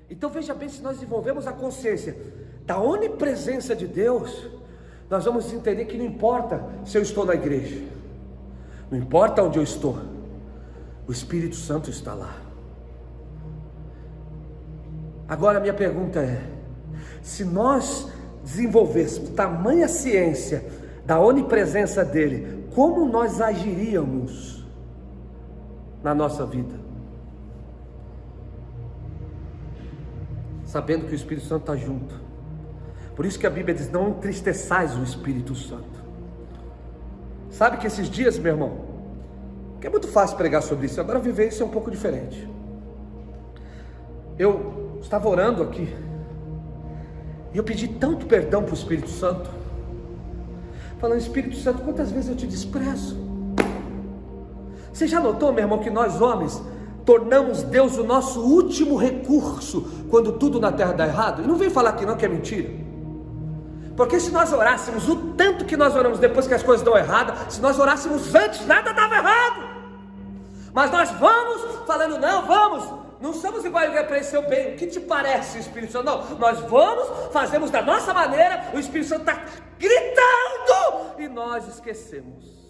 Então veja bem, se nós desenvolvemos a consciência da onipresença de Deus, nós vamos entender que não importa se eu estou na igreja, não importa onde eu estou, o Espírito Santo está lá. Agora a minha pergunta é: se nós desenvolvêssemos tamanha ciência da onipresença dele, como nós agiríamos na nossa vida? Sabendo que o Espírito Santo está junto. Por isso que a Bíblia diz: não entristeçais o Espírito Santo. Sabe que esses dias, meu irmão, que é muito fácil pregar sobre isso, agora viver isso é um pouco diferente. Eu estava orando aqui, e eu pedi tanto perdão para o Espírito Santo, falando: Espírito Santo, quantas vezes eu te desprezo? Você já notou, meu irmão, que nós homens tornamos Deus o nosso último recurso quando tudo na terra dá errado? E não vem falar aqui não que é mentira, porque se nós orássemos o tanto que nós oramos depois que as coisas dão errado, se nós orássemos antes, nada dava errado. Mas nós vamos falando: não, não somos iguais para esse seu bem. O que te parece, Espírito Santo? Não, nós vamos, fazemos da nossa maneira, o Espírito Santo está gritando e nós esquecemos.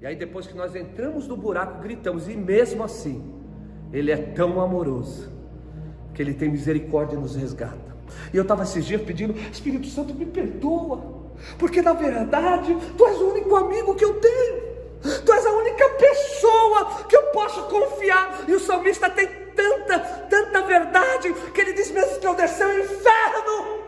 E aí depois que nós entramos no buraco, gritamos, e mesmo assim, Ele é tão amoroso, que Ele tem misericórdia e nos resgata. E eu estava esses dias pedindo: Espírito Santo, me perdoa, porque na verdade, Tu és o único amigo que eu tenho, Tu és a única pessoa que eu posso confiar. E o salmista tem tanta verdade, que ele diz: mesmo que eu descer ao inferno,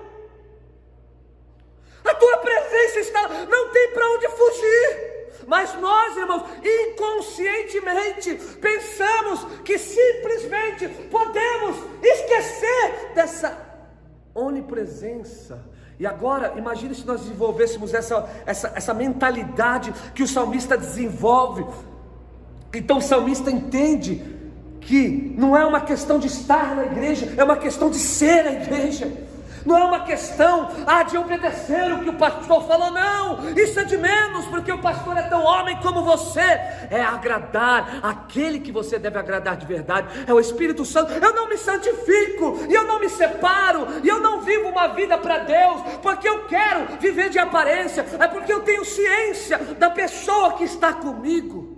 a Tua presença está, não tem para onde fugir. Mas nós, irmãos, inconscientemente pensamos que simplesmente podemos esquecer dessa onipresença. E agora, imagine se nós desenvolvêssemos essa mentalidade que o salmista desenvolve. Então o salmista entende que não é uma questão de estar na igreja, é uma questão de ser a igreja. Não é uma questão de obedecer o que o pastor falou, não, isso é de menos, porque o pastor é tão homem como você. É agradar aquele que você deve agradar de verdade, é o Espírito Santo. Eu não me santifico, e eu não me separo, e eu não vivo uma vida para Deus porque eu quero viver de aparência, é porque eu tenho ciência da pessoa que está comigo.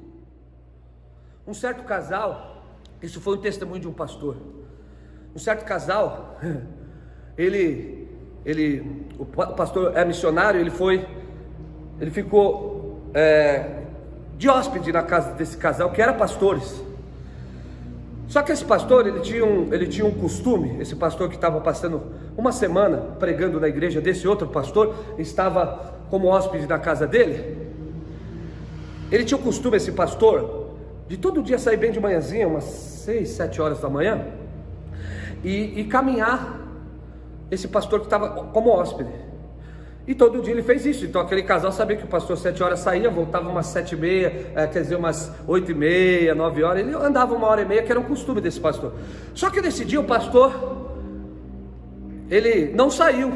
Um certo casal, isso foi um testemunho de um pastor. Um certo casal, o pastor é missionário, ele ficou de hóspede na casa desse casal, que era pastores. Só que esse pastor, ele tinha um costume, esse pastor que estava passando uma semana pregando na igreja desse outro pastor, estava como hóspede na casa dele. Ele tinha o costume, esse pastor, de todo dia sair bem de manhãzinha, umas 6, 7 horas da manhã, e caminhar. Esse pastor que estava como hóspede, e todo dia ele fez isso. Então aquele casal sabia que o pastor 7 horas saía, voltava umas 7h30, quer dizer umas 8h30, 9 horas, ele andava 1h30, que era um costume desse pastor. Só que nesse dia o pastor, ele não saiu,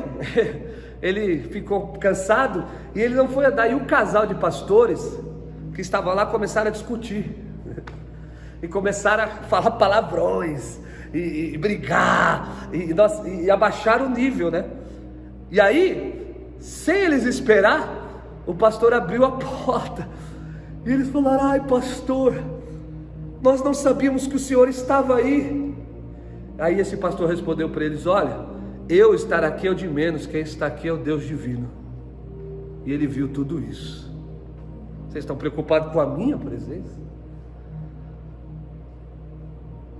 ele ficou cansado, e ele não foi andar, e o casal de pastores que estava lá começaram a discutir, e começaram a falar palavrões, e brigar, e abaixar o nível, né? E aí, sem eles esperar, o pastor abriu a porta, e eles falaram: ai pastor, nós não sabíamos que o senhor estava aí. Aí esse pastor respondeu para eles: olha, eu estar aqui é o de menos, quem está aqui é o Deus divino. E ele viu tudo isso. Vocês estão preocupados com a minha presença?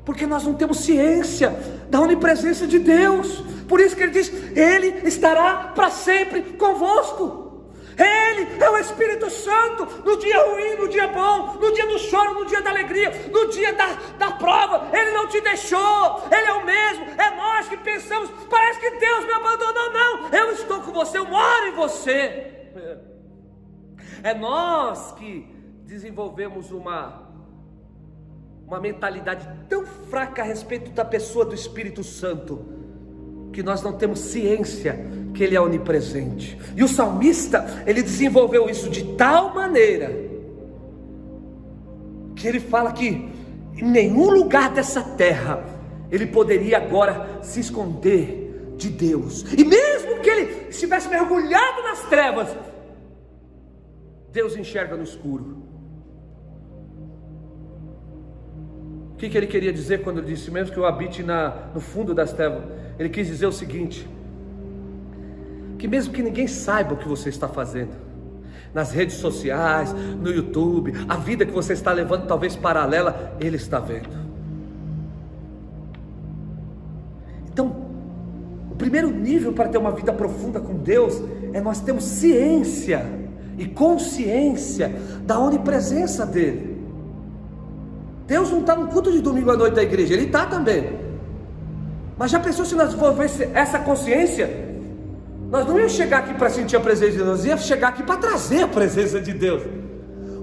Porque nós não temos ciência da onipresença de Deus. Por isso que ele diz: Ele estará para sempre convosco. Ele é o Espírito Santo, no dia ruim, no dia bom, no dia do choro, no dia da alegria, no dia da prova. Ele não te deixou, Ele é o mesmo. É nós que pensamos: parece que Deus me abandonou. Não, eu estou com você, eu moro em você. É nós que desenvolvemos uma mentalidade tão fraca a respeito da pessoa do Espírito Santo, que nós não temos ciência que Ele é onipresente. E o salmista, ele desenvolveu isso de tal maneira, que ele fala que em nenhum lugar dessa terra ele poderia agora se esconder de Deus, e mesmo que ele estivesse mergulhado nas trevas, Deus enxerga no escuro. O que ele queria dizer quando ele disse, mesmo que eu habite no fundo das trevas? Ele quis dizer o seguinte, que mesmo que ninguém saiba o que você está fazendo, nas redes sociais, no YouTube, a vida que você está levando talvez paralela, Ele está vendo. Então, o primeiro nível para ter uma vida profunda com Deus, é nós termos ciência e consciência da onipresença dEle. Deus não está no culto de domingo à noite da igreja, Ele está também. Mas já pensou se nós desenvolvesse essa consciência? Nós não íamos chegar aqui para sentir a presença de Deus, íamos chegar aqui para trazer a presença de Deus.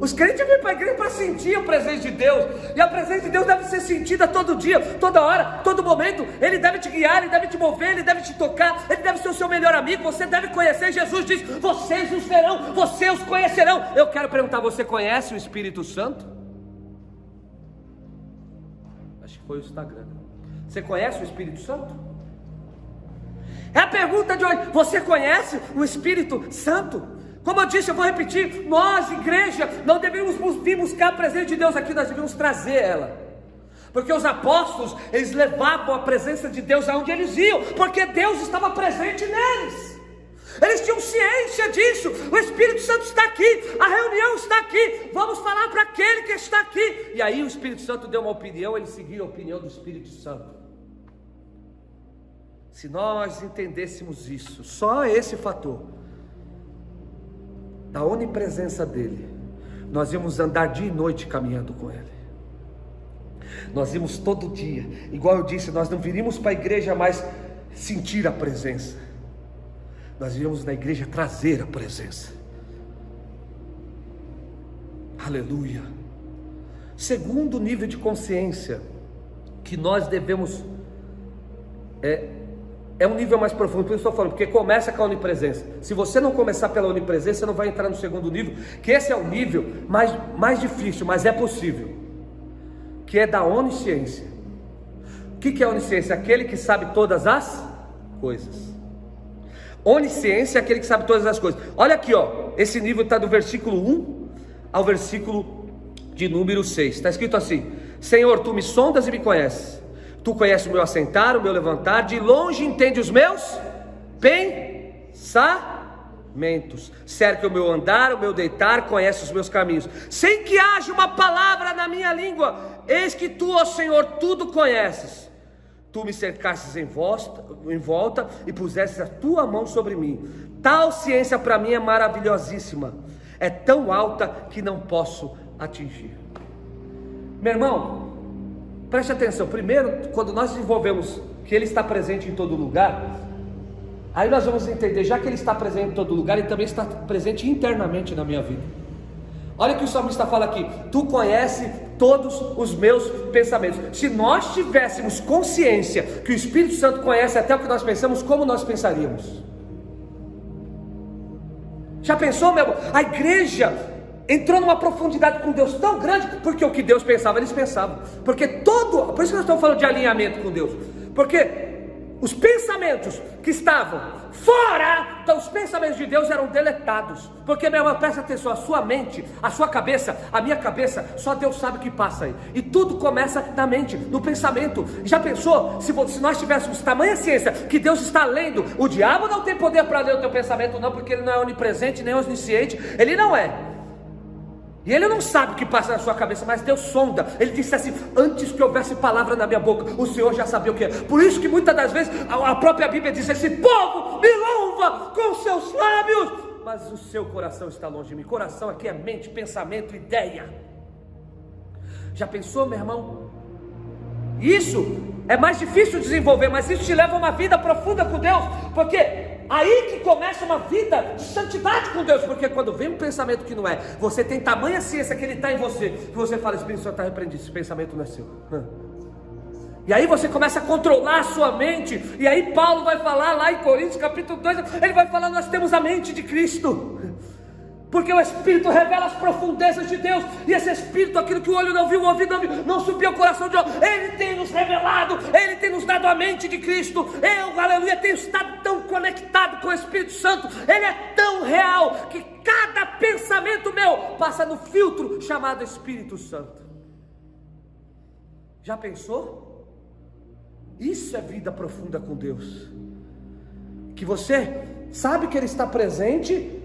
Os crentes vêm para a igreja para sentir a presença de Deus, e a presença de Deus deve ser sentida todo dia, toda hora, todo momento. Ele deve te guiar, Ele deve te mover, Ele deve te tocar, Ele deve ser o seu melhor amigo. Você deve conhecer. Jesus diz, vocês os verão, vocês os conhecerão. Eu quero perguntar, você conhece o Espírito Santo? Acho que foi o Instagram. Você conhece o Espírito Santo? É a pergunta de hoje. Você conhece o Espírito Santo? Como eu disse, eu vou repetir, nós, igreja, não devemos vir buscar a presença de Deus aqui, nós devemos trazer ela. Porque os apóstolos, eles levavam a presença de Deus aonde eles iam, porque Deus estava presente neles. Eles tinham ciência disso. O Espírito Santo está aqui, a reunião está aqui, vamos falar para aquele que está aqui. E aí o Espírito Santo deu uma opinião, eles seguiram a opinião do Espírito Santo. Se nós entendêssemos isso, só esse fator, da onipresença dEle, nós íamos andar dia e noite caminhando com Ele. Nós íamos todo dia, igual eu disse, nós não viríamos para a igreja mais sentir a presença, nós iríamos na igreja trazer a presença. Aleluia. Segundo nível de consciência que nós devemos, é um nível mais profundo, por isso estou falando, porque começa com a onipresença. Se você não começar pela onipresença, você não vai entrar no segundo nível, que esse é o nível mais difícil, mas é possível, que é da onisciência. O que é onisciência? Aquele que sabe todas as coisas. Onisciência é aquele que sabe todas as coisas. Olha aqui, ó, esse nível está do versículo 1 ao versículo de número 6, está escrito assim: Senhor, Tu me sondas e me conheces. Tu conheces o meu assentar, o meu levantar, de longe entende os meus pensamentos, cerca o meu andar, o meu deitar, conhece os meus caminhos, sem que haja uma palavra na minha língua. Eis que Tu, ó Senhor, tudo conheces. Tu me cercastes em volta e pusestes a Tua mão sobre mim. Tal ciência para mim é maravilhosíssima, é tão alta que não posso atingir. Meu irmão, preste atenção. Primeiro, quando nós desenvolvemos que Ele está presente em todo lugar, aí nós vamos entender, já que Ele está presente em todo lugar, Ele também está presente internamente na minha vida. Olha o que o salmista fala aqui: Tu conheces todos os meus pensamentos. Se nós tivéssemos consciência que o Espírito Santo conhece até o que nós pensamos, como nós pensaríamos? Já pensou, meu irmão? A igreja entrou numa profundidade com Deus tão grande, porque o que Deus pensava, eles pensavam. Por isso que nós estamos falando de alinhamento com Deus, porque os pensamentos que estavam fora dos pensamentos de Deus eram deletados. Porque, meu irmão, presta atenção, a sua mente, a sua cabeça, a minha cabeça, só Deus sabe o que passa aí. E tudo começa na mente, no pensamento. Já pensou, se nós tivéssemos tamanha ciência que Deus está lendo? O diabo não tem poder para ler o teu pensamento não, porque ele não é onipresente, nem onisciente, ele não é. E ele não sabe o que passa na sua cabeça, mas Deus sonda. Ele disse assim: antes que houvesse palavra na minha boca, o Senhor já sabia o que é. Por isso que muitas das vezes a própria Bíblia diz: esse povo me louva com seus lábios, mas o seu coração está longe de mim. Coração aqui é mente, pensamento, ideia. Já pensou, meu irmão? Isso é mais difícil de desenvolver, mas isso te leva a uma vida profunda com Deus, porque aí que começa uma vida de santidade com Deus. Porque quando vem um pensamento que não é, você tem tamanha ciência que ele está em você, que você fala: Espírito Santo, está repreendido, esse pensamento não é seu. E aí você começa a controlar a sua mente. E aí Paulo vai falar lá em Coríntios capítulo 2, ele vai falar: nós temos a mente de Cristo, porque o Espírito revela as profundezas de Deus. E esse Espírito, aquilo que o olho não viu, o ouvido não viu, não subiu ao coração de Deus, Ele tem nos revelado, Ele estudado a mente de Cristo, eu, aleluia, tenho estado tão conectado com o Espírito Santo, ele é tão real, que cada pensamento meu passa no filtro chamado Espírito Santo. Já pensou? Isso é vida profunda com Deus, que você sabe que Ele está presente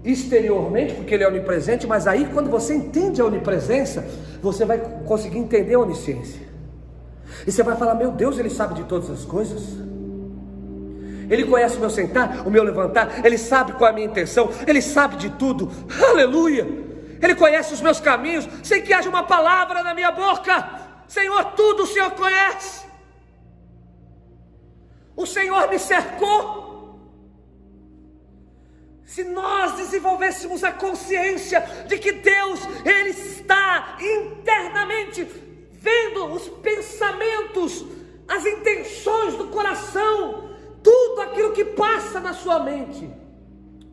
exteriormente, porque Ele é onipresente, mas aí quando você entende a onipresença, você vai conseguir entender a onisciência, e você vai falar: meu Deus, Ele sabe de todas as coisas, Ele conhece o meu sentar, o meu levantar, Ele sabe qual é a minha intenção, Ele sabe de tudo, aleluia, Ele conhece os meus caminhos, sem que haja uma palavra na minha boca. Senhor, tudo o Senhor conhece, o Senhor me cercou. Se nós desenvolvêssemos a consciência de que Deus, Ele está internamente vendo os pensamentos, as intenções do coração, tudo aquilo que passa na sua mente,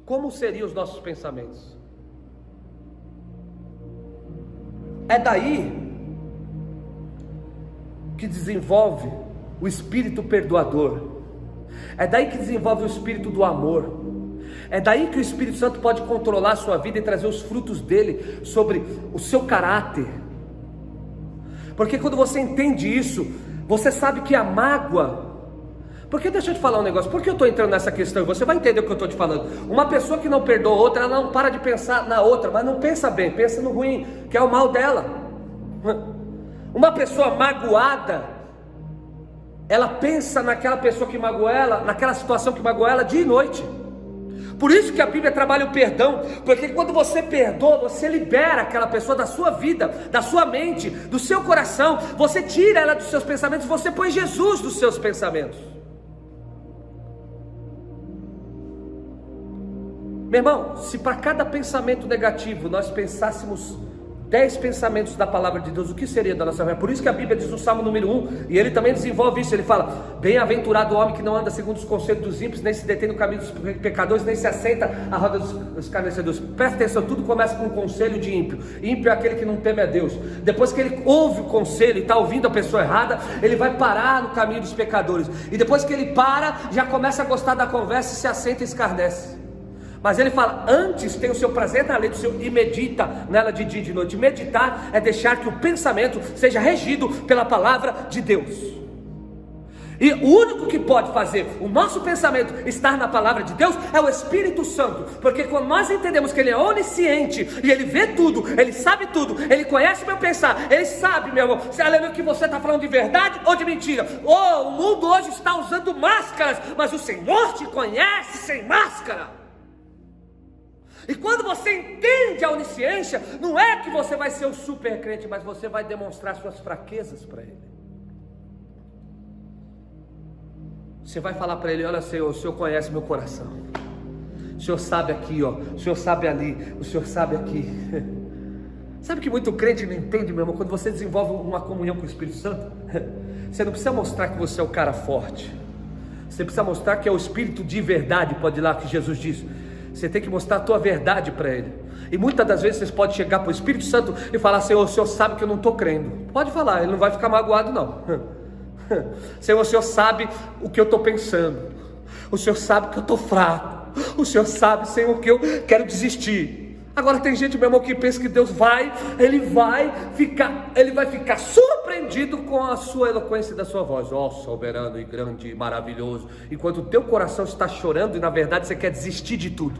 como seriam os nossos pensamentos? É daí que desenvolve o espírito perdoador, é daí que desenvolve o espírito do amor. É daí que o Espírito Santo pode controlar a sua vida e trazer os frutos dele sobre o seu caráter. Porque quando você entende isso, você sabe que a mágoa... Porque deixa eu te falar um negócio, por que eu estou entrando nessa questão? E você vai entender o que eu estou te falando. Uma pessoa que não perdoa outra, ela não para de pensar na outra, mas não pensa bem, pensa no ruim, que é o mal dela. Uma pessoa magoada, ela pensa naquela pessoa que magoou ela, naquela situação que magoou ela dia e noite. Por isso que a Bíblia trabalha o perdão, porque quando você perdoa, você libera aquela pessoa da sua vida, da sua mente, do seu coração, você tira ela dos seus pensamentos, você põe Jesus nos seus pensamentos. Meu irmão, se para cada pensamento negativo nós pensássemos 10 pensamentos da palavra de Deus, o que seria da nossa vida? Por isso que a Bíblia diz no Salmo número 1, e ele também desenvolve isso, ele fala: bem-aventurado o homem que não anda segundo os conselhos dos ímpios, nem se detém no caminho dos pecadores, nem se assenta à roda dos escarnecedores. Presta atenção, tudo começa com um conselho de ímpio. Ímpio é aquele que não teme a Deus. Depois que ele ouve o conselho e está ouvindo a pessoa errada, ele vai parar no caminho dos pecadores, e depois que ele para, já começa a gostar da conversa e se assenta e escarnece. Mas ele fala: antes tem o seu prazer na lei do Senhor e medita nela de dia e de noite. Meditar é deixar que o pensamento seja regido pela palavra de Deus. E o único que pode fazer o nosso pensamento estar na palavra de Deus é o Espírito Santo. Porque quando nós entendemos que Ele é onisciente e Ele vê tudo, Ele sabe tudo, Ele conhece o meu pensar, Ele sabe, meu irmão, se aleluia, que você está falando de verdade ou de mentira. O mundo hoje está usando máscaras, mas o Senhor te conhece sem máscara. E quando você entende a onisciência, não é que você vai ser o super crente, mas você vai demonstrar suas fraquezas para Ele. Você vai falar para Ele: olha, Senhor, o Senhor conhece meu coração, o Senhor sabe aqui, ó, o Senhor sabe ali, o Senhor sabe aqui. Sabe que muito crente não entende, meu irmão? Quando você desenvolve uma comunhão com o Espírito Santo, você não precisa mostrar que você é o cara forte, você precisa mostrar que é o Espírito de verdade, pode ir lá que Jesus disse. Você tem que mostrar a tua verdade para Ele. E muitas das vezes você pode chegar para o Espírito Santo e falar: Senhor, o Senhor sabe que eu não estou crendo. Pode falar, Ele não vai ficar magoado não. Senhor, o Senhor sabe o que eu estou pensando, o Senhor sabe que eu estou fraco, o Senhor sabe, Senhor, que eu quero desistir. Agora tem gente, meu irmão, que pensa que Deus vai ficar surpreendido com a sua eloquência da sua voz. Ó, soberano e grande e maravilhoso, enquanto o teu coração está chorando e na verdade você quer desistir de tudo.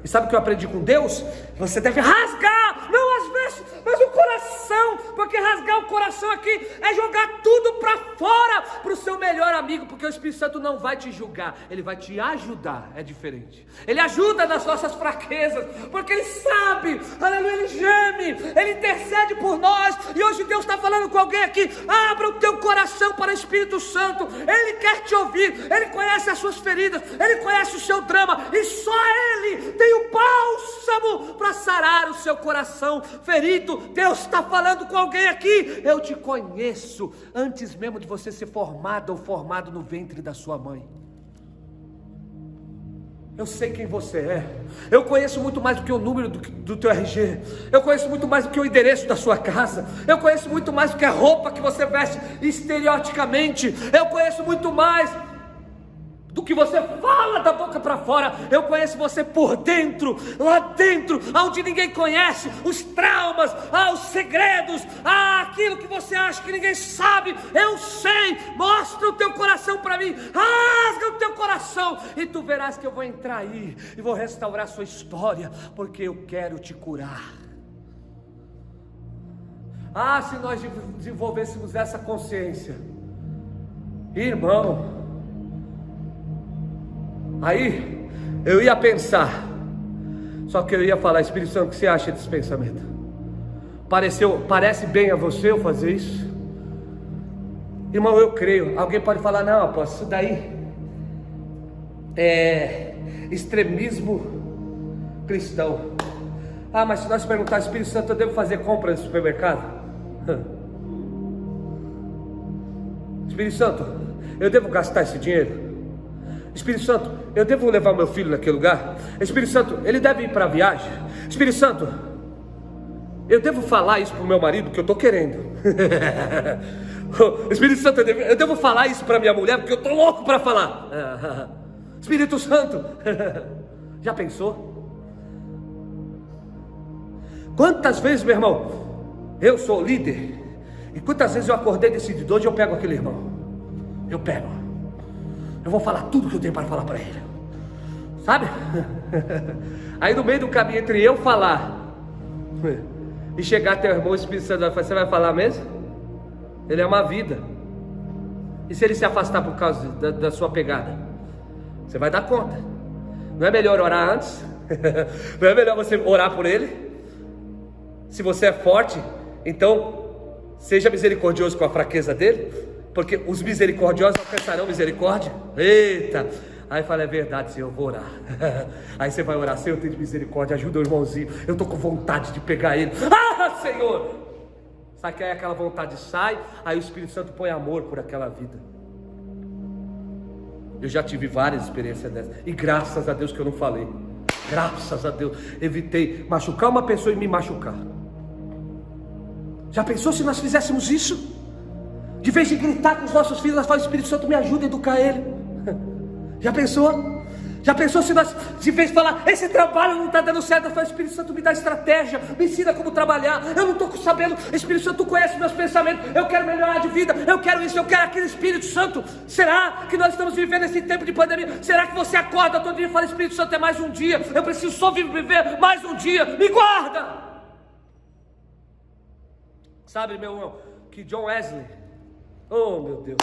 E sabe o que eu aprendi com Deus? Você deve rasgar, não às vezes, mas o coração, porque rasgar o coração aqui é jogar tudo para fora, para o seu melhor amigo, porque o Espírito Santo não vai te julgar, ele vai te ajudar, é diferente. Ele ajuda nas nossas fraquezas, porque ele sabe, aleluia, ele geme, ele intercede por nós. E hoje Deus está falando com alguém aqui: abra o teu coração para o Espírito Santo, ele quer te ouvir, ele conhece as suas feridas, ele conhece o seu drama, e só ele tem o bálsamo para sarar o seu coração ferido. Deus está falando com alguém aqui: eu te conheço antes mesmo de você ser formada ou formado no ventre da sua mãe. Eu sei quem você é. Eu conheço muito mais do que o número do teu RG. Eu conheço muito mais do que o endereço da sua casa. Eu conheço muito mais do que a roupa que você veste estereotipamente. Eu conheço muito mais do que você fala da boca para fora. Eu conheço você por dentro, lá dentro, onde ninguém conhece, os traumas, os segredos, aquilo que você acha que ninguém sabe. Eu sei. Mostra o teu coração para mim, rasga o teu coração e tu verás que eu vou entrar aí e vou restaurar a sua história, porque eu quero te curar. Se nós desenvolvêssemos essa consciência, irmão, aí eu ia pensar, só que eu ia falar: Espírito Santo, o que você acha desse pensamento? Parece bem a você eu fazer isso? Irmão, eu creio. Alguém pode falar: não, apóstolo, isso daí é extremismo cristão. Mas se nós perguntar: Espírito Santo, eu devo fazer compra no supermercado? Espírito Santo, eu devo gastar esse dinheiro? Espírito Santo, eu devo levar meu filho naquele lugar? Espírito Santo, ele deve ir para a viagem? Espírito Santo, eu devo falar isso para o meu marido, que eu estou querendo? Espírito Santo, eu devo falar isso para minha mulher, porque eu estou louco para falar? Espírito Santo, já pensou? Quantas vezes, meu irmão, eu sou líder, e quantas vezes eu acordei decidido: hoje eu pego aquele irmão, eu vou falar tudo que eu tenho para falar para ele, sabe? Aí no meio do caminho entre eu falar e chegar até o irmão, o Espírito Santo vai falar: você vai falar mesmo? Ele é uma vida. E se ele se afastar por causa da sua pegada? Você vai dar conta. Não é melhor orar antes? Não é melhor você orar por ele? Se você é forte, então seja misericordioso com a fraqueza dele, porque os misericordiosos alcançarão misericórdia. Eita! Aí fala: é verdade, Senhor, eu vou orar. Aí você vai orar: Senhor, tenha misericórdia, ajuda o irmãozinho, eu estou com vontade de pegar ele. Senhor! Sabe que aí aquela vontade sai, aí o Espírito Santo põe amor por aquela vida. Eu já tive várias experiências dessas, e graças a Deus que eu não falei. Graças a Deus, evitei machucar uma pessoa e me machucar. Já pensou se nós fizéssemos isso? De vez de gritar com os nossos filhos, nós falamos: Espírito Santo, me ajuda a educar ele. Já pensou? Já pensou se nós, de vez de falar: esse trabalho não está dando certo, nós falamos: Espírito Santo, me dá estratégia, me ensina como trabalhar, eu não estou sabendo. Espírito Santo, tu conhece meus pensamentos, eu quero melhorar de vida, eu quero isso, eu quero aquilo. Espírito Santo, será que nós estamos vivendo esse tempo de pandemia? Será que você acorda todo dia e fala: Espírito Santo, é mais um dia, eu preciso só viver mais um dia, me guarda? Sabe, meu irmão, que John Wesley, oh meu Deus,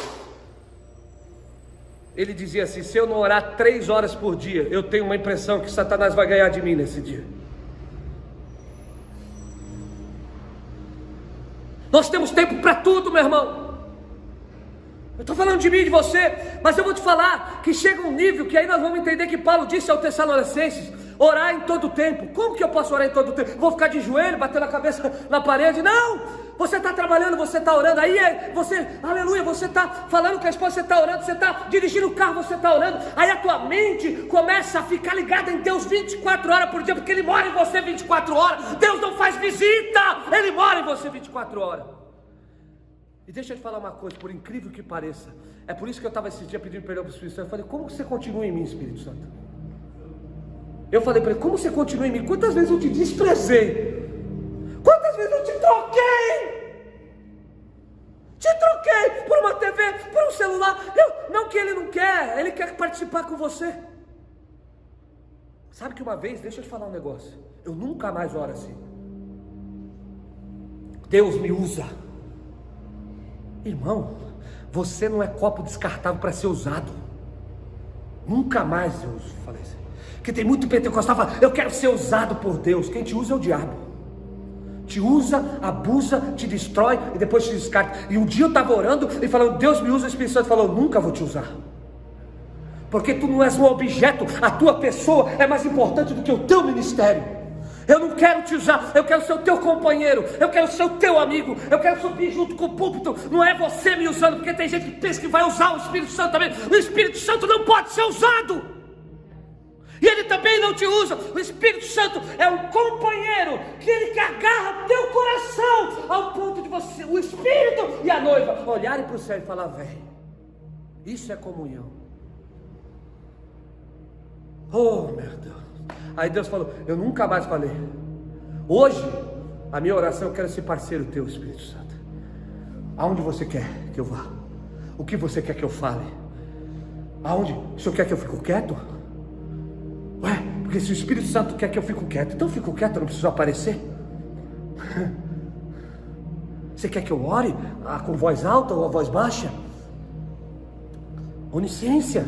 ele dizia assim: se eu não orar 3 horas por dia, eu tenho uma impressão que Satanás vai ganhar de mim nesse dia. Nós temos tempo para tudo, meu irmão. Eu estou falando de mim e de você, mas eu vou te falar que chega um nível que aí nós vamos entender que Paulo disse aos Tessalonicenses: orar em todo tempo. Como que eu posso orar em todo tempo? Vou ficar de joelho, batendo a cabeça na parede? Não! Você está trabalhando, você está orando, aí você, aleluia, você está falando com a esposa, você está orando, você está dirigindo o carro, você está orando, aí a tua mente começa a ficar ligada em Deus 24 horas por dia, porque Ele mora em você 24 horas, Deus não faz visita, Ele mora em você 24 horas. E deixa eu te falar uma coisa, por incrível que pareça, é por isso que eu estava esse dia pedindo perdão para o Espírito Santo. Eu falei: como você continua em mim, Espírito Santo? Eu falei para ele: como você continua em mim? Quantas vezes eu te desprezei? Quantas vezes eu te troquei? Te troquei por uma TV, por um celular. Não que ele não quer, ele quer participar com você. Sabe que uma vez, deixa eu te falar um negócio, eu nunca mais oro assim. Deus me usa. Irmão, você não é copo descartável para ser usado. Nunca mais eu falei assim. Porque tem muito pentecostal que fala: eu quero ser usado por Deus. Quem te usa é o diabo. Te usa, abusa, te destrói e depois te descarta. E um dia eu estava orando e falando: Deus me usa. O Espírito Santo falou: nunca vou te usar, porque tu não és um objeto, a tua pessoa é mais importante do que o teu ministério. Eu não quero te usar, eu quero ser o teu companheiro, eu quero ser o teu amigo, eu quero subir junto com o púlpito. Não é você me usando, porque tem gente que pensa que vai usar o Espírito Santo também. O Espírito Santo não pode ser usado. E Ele também não te usa. O Espírito Santo é um companheiro que Ele que agarra teu coração ao ponto de você, o Espírito e a noiva, olharem para o céu e falar: velho, isso é comunhão. Oh meu Deus. Aí Deus falou: eu nunca mais falei. Hoje, a minha oração, eu quero ser parceiro teu, Espírito Santo. Aonde você quer que eu vá? O que você quer que eu fale? Aonde? O Senhor quer que eu fique quieto? Ué, porque se o Espírito Santo quer que eu fique quieto, então eu fico quieto, eu não preciso aparecer. Você quer que eu ore com voz alta ou a voz baixa? Onisciência.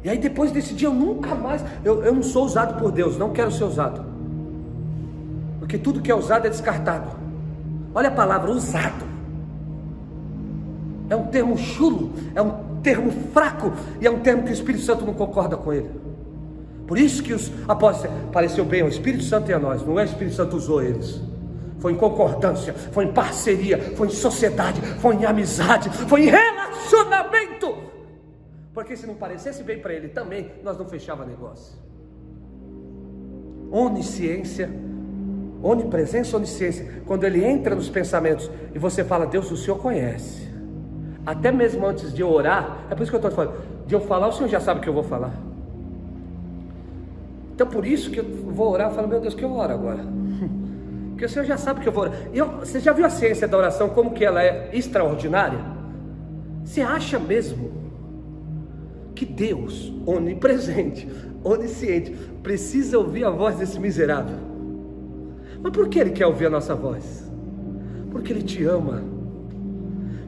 E aí depois desse dia eu nunca mais, eu não sou usado por Deus, não quero ser usado. Porque tudo que é usado é descartado. Olha a palavra, usado. É um termo chulo, é um termo fraco, e é um termo que o Espírito Santo não concorda com ele. Por isso que os apóstolos, pareceu bem ao Espírito Santo e a nós, não é o Espírito Santo usou eles. Foi em concordância, foi em parceria, foi em sociedade, foi em amizade, foi em relacionamento. Porque se não parecesse bem para ele também, nós não fechava negócio. Onisciência, onipresença, onisciência. Quando ele entra nos pensamentos e você fala: Deus, o Senhor conhece. Até mesmo antes de eu orar, é por isso que eu estou falando, de eu falar, o Senhor já sabe o que eu vou falar. Então por isso que eu vou orar, eu falo: meu Deus, que eu oro agora? Porque o Senhor já sabe que eu vou orar. Você já viu a ciência da oração, como que ela é extraordinária? Você acha mesmo que Deus, onipresente, onisciente, precisa ouvir a voz desse miserável? Mas por que Ele quer ouvir a nossa voz? Porque Ele te ama.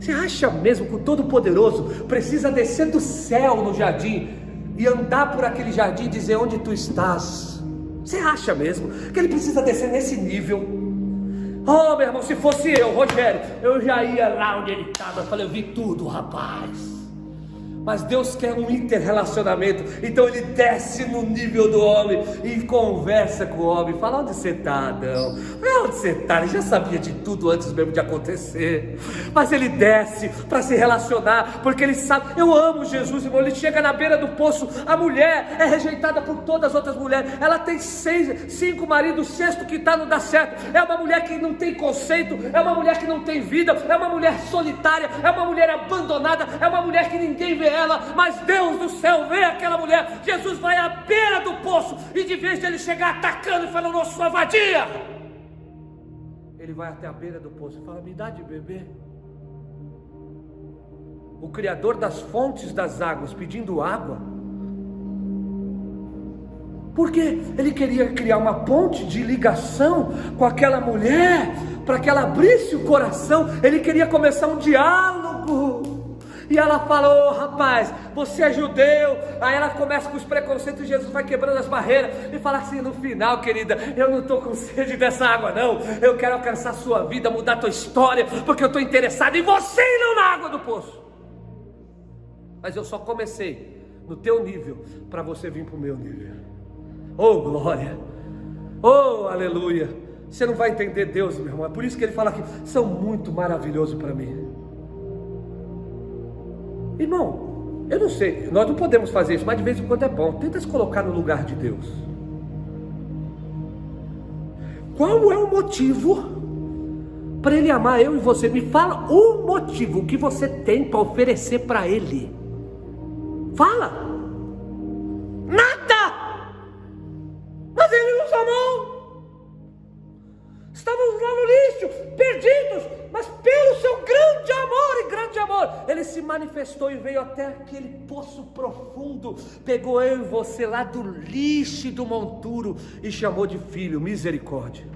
Você acha mesmo que o Todo-Poderoso precisa descer do céu no jardim e andar por aquele jardim e dizer: onde tu estás? Você acha mesmo que Ele precisa descer nesse nível? Oh meu irmão, se fosse eu, Rogério, eu já ia lá onde ele estava. Eu falei: eu vi tudo, rapaz. Mas Deus quer um interrelacionamento. Então Ele desce no nível do homem e conversa com o homem. Fala: onde você está, Adão? Onde você está? Ele já sabia de tudo antes mesmo de acontecer. Mas Ele desce para se relacionar, porque Ele sabe. Eu amo Jesus, irmão. Ele chega na beira do poço. A mulher é rejeitada por todas as outras mulheres. Ela tem 5 maridos, o 6º que está não dá certo. É uma mulher que não tem conceito. É uma mulher que não tem vida. É uma mulher solitária. É uma mulher abandonada. É uma mulher que ninguém vê ela, mas Deus do céu vê aquela mulher. Jesus vai à beira do poço, e de vez de ele chegar atacando e falando: ô sua vadia, ele vai até a beira do poço e fala: me dá de beber. O Criador das fontes das águas pedindo água, porque ele queria criar uma ponte de ligação com aquela mulher, para que ela abrisse o coração. Ele queria começar um diálogo. E ela fala: ô rapaz, você é judeu. Aí ela começa com os preconceitos, Jesus vai quebrando as barreiras e fala assim: no final, querida, eu não estou com sede dessa água não. Eu quero alcançar a sua vida, mudar a tua história, porque eu estou interessado em você e não na água do poço. Mas eu só comecei no teu nível, para você vir para o meu nível. Oh glória, oh aleluia. Você não vai entender Deus, meu irmão. É por isso que Ele fala que são muito maravilhosos para mim. Irmão, eu não sei, nós não podemos fazer isso, mas de vez em quando é bom. Tenta se colocar no lugar de Deus. Qual é o motivo para Ele amar eu e você? Me fala o motivo que você tem para oferecer para Ele. Fala. Nada. Mas Ele nos amou. Estávamos lá no lixo, perdidos, mas pelo seu grande amor e grande amor, Ele se manifestou e veio até aquele poço profundo, pegou eu e você lá do lixo e do monturo e chamou de filho. Misericórdia.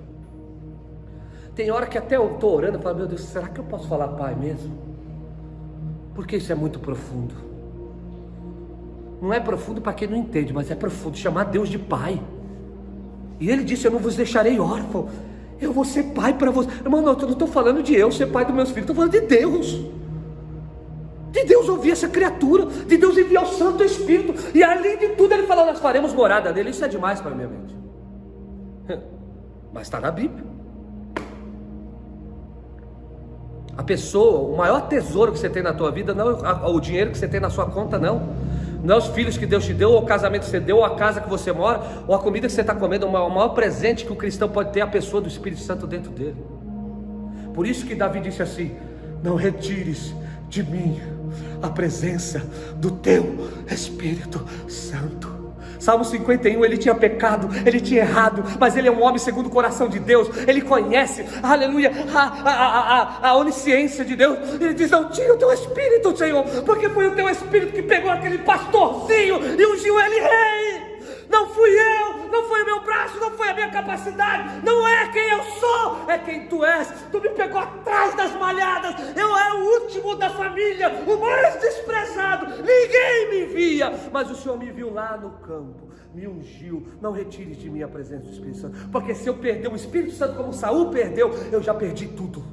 Tem hora que até eu estou orando e falo: meu Deus, será que eu posso falar pai mesmo? Porque isso é muito profundo. Não é profundo para quem não entende, mas é profundo chamar Deus de pai. E Ele disse: eu não vos deixarei órfão, eu vou ser pai para você. Irmão, eu não estou falando de eu ser pai dos meus filhos, estou falando de Deus. De Deus ouvir essa criatura, de Deus enviar o Santo Espírito, e além de tudo Ele falou: nós faremos morada dele. Isso é demais para a minha mente, mas está na Bíblia. A pessoa, o maior tesouro que você tem na tua vida não é o dinheiro que você tem na sua conta, não. Não é os filhos que Deus te deu, ou o casamento que você deu, ou a casa que você mora, ou a comida que você está comendo. O maior presente que o cristão pode ter é a pessoa do Espírito Santo dentro dele. Por isso que Davi disse assim: não retires de mim a presença do teu Espírito Santo. Salmo 51, ele tinha pecado, ele tinha errado, mas ele é um homem segundo o coração de Deus. Ele conhece, aleluia, a onisciência de Deus. Ele diz: não tire o teu Espírito, Senhor, porque foi o teu Espírito que pegou aquele pastorzinho e ungiu ele rei. Não fui eu, não foi o meu braço, não foi a minha capacidade, não é quem eu sou, é quem tu és. Tu me pegou atrás das malhadas, eu era o último da família, o mais desprezado, ninguém me via, mas o Senhor me viu lá no campo, me ungiu. Não retire de mim a presença do Espírito Santo, porque se eu perder o Espírito Santo como Saul perdeu, eu já perdi tudo.